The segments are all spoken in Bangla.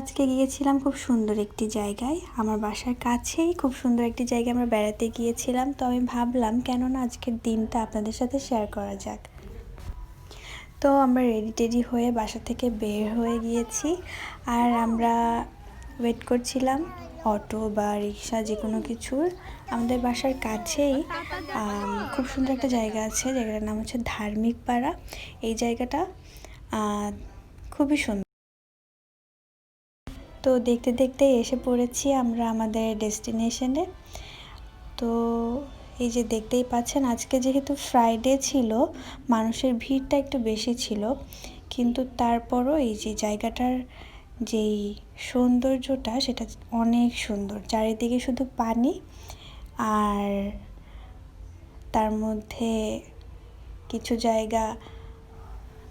আজকে গিয়েছিলাম খুব সুন্দর একটি জায়গায়, আমার বাসার কাছেই খুব সুন্দর একটি জায়গায় আমরা বেড়াতে গিয়েছিলাম। তো আমি ভাবলাম কেননা আজকের দিনটা আপনাদের সাথে শেয়ার করা যাক। তো আমরা রেডি টেডি হয়ে বাসা থেকে বের হয়ে গিয়েছি, আর আমরা ওয়েট করছিলাম অটো বা রিক্সা যে কোনো কিছুর। আমাদের বাসার কাছেই খুব সুন্দর একটা জায়গা আছে, জায়গাটার নাম হচ্ছে ধার্মিক পাড়া। এই জায়গাটা খুবই সুন্দর। তো দেখতে দেখতে এসে পড়েছি আমরা আমাদের ডেস্টিনেশনে। তো এই যে দেখতেই পাচ্ছেন, আজকে যেহেতু ফ্রাইডে ছিল, মানুষের ভিড়টা একটু বেশি ছিল, কিন্তু তারপরও এই যে জায়গাটার যেই সৌন্দর্যটা সেটা অনেক সুন্দর। চারিদিকে শুধু পানি, আর তার মধ্যে কিছু জায়গা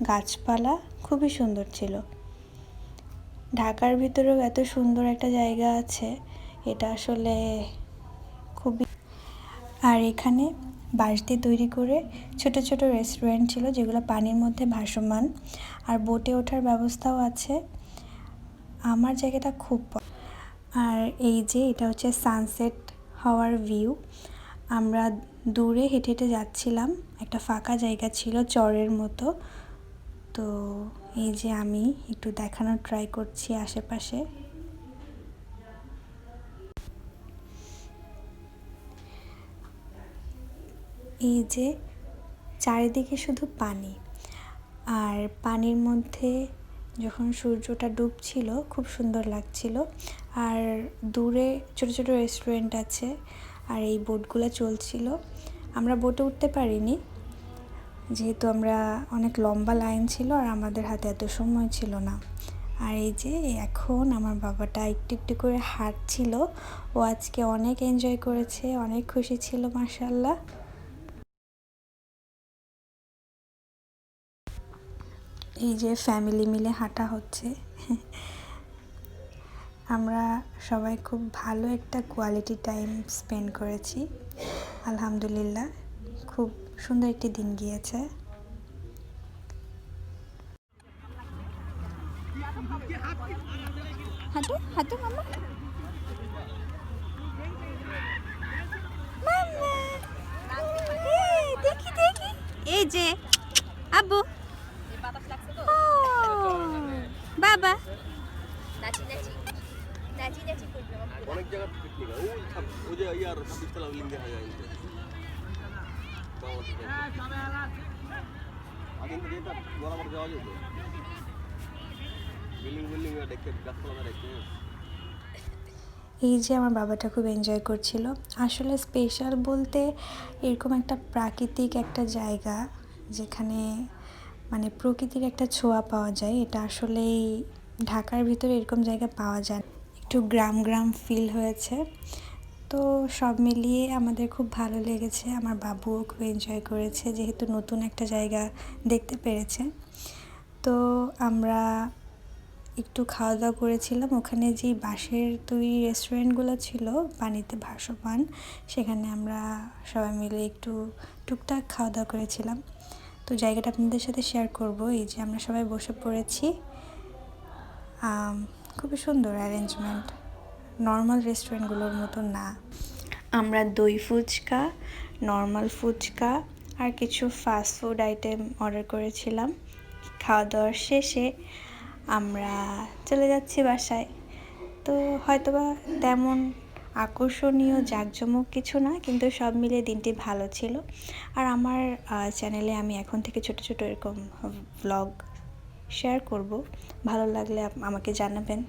গাছপালা, খুবই সুন্দর ছিল। ঢাকার ভিতরেও এত সুন্দর একটা জায়গা আছে, এটা আসলে খুবই। আর এখানে বাঁশ দিয়ে তৈরি করে ছোট ছোট রেস্টুরেন্ট ছিল, যেগুলো পানির মধ্যে ভাসমান, আর বোটে ওঠার ব্যবস্থাও আছে। আমার জায়গাটা খুব। আর এই যে এটা হচ্ছে সানসেট হওয়ার ভিউ। আমরা দূরে হেঁটে হেঁটে যাচ্ছিলাম, একটা ফাঁকা জায়গা ছিল চরের মতো। তো এই যে আমি একটু দেখানোর ট্রাই করছি আশেপাশে। এই যে চারিদিকে শুধু পানি, আর পানির মধ্যে যখন সূর্যটা ডুবছিল খুব সুন্দর লাগছিল। আর দূরে ছোট ছোট রেস্টুরেন্ট আছে, আর এই বোটগুলো চলছিল। আমরা বোটে উঠতে পারিনি, যেহেতু আমরা অনেক লম্বা লাইন ছিল আর আমাদের হাতে এত সময় ছিল না। আর এই যে এখন আমার বাবাটা একটু একটু করে হাঁটছিল, ও আজকে অনেক এনজয় করেছে, অনেক খুশি ছিল মাশাআল্লাহ। এই যে ফ্যামিলি মিলে হাঁটা হচ্ছে। আমরা সবাই খুব ভালো একটা কোয়ালিটি টাইম স্পেন্ড করেছি, আলহামদুলিল্লাহ। খুব সুন্দর একটি দিন গিয়েছে। হাঁটো হাঁটো মামা, দেখি দেখি। এই যে আব্বু, বাবা অনেক জায়গা পিকনিক ওই যে ইয়ার 26 তলা বিল্ডিং দেখা যায় আগে কিন্তু যেটা বরাবর যাওয়া যেত, বিল্ডিং দেখতে গাছপালা দেখতে। এই যে আমার বাবাটা খুব এনজয় করছিল। আসলে স্পেশাল বলতে এরকম একটা প্রাকৃতিক একটা জায়গা, যেখানে মানে প্রকৃতির একটা ছোঁয়া পাওয়া যায়, এটা আসলেই ঢাকার ভিতরে এরকম জায়গা পাওয়া যায়। একটু গ্রাম গ্রাম ফিল হয়েছে। তো সব মিলিয়ে আমাদের খুব ভালো লেগেছে, আমার বাবুও খুব এনজয় করেছে, যেহেতু নতুন একটা জায়গা দেখতে পেরেছে। তো আমরা একটু খাওয়া দাওয়া করেছিলাম ওখানে, যে বাঁশের তৈরি রেস্টুরেন্টগুলো ছিল পানিতে ভাসমান, সেখানে আমরা সবাই মিলে একটু টুকটাক খাওয়া দাওয়া করেছিলাম। তো জায়গাটা আপনাদের সাথে শেয়ার করব। এই যে আমরা সবাই বসে পড়েছি, খুবই সুন্দর অ্যারেঞ্জমেন্ট, নর্মাল রেস্টুরেন্টগুলোর মতো না। আমরা দই ফুচকা, নর্মাল ফুচকা আর কিছু ফাস্ট ফুড আইটেম অর্ডার করেছিলাম। খাওয়া দাওয়ার শেষে আমরা চলে যাচ্ছি বাসায়। তো হয়তোবা তেমন আকর্ষণীয় জাঁকজমক কিছু না, কিন্তু সব মিলিয়ে দিনটি ভালো ছিল। আর আমার চ্যানেলে আমি এখন থেকে ছোট ছোট এরকম ভ্লগ শেয়ার করব, ভালো লাগলে আমাকে জানাবেন।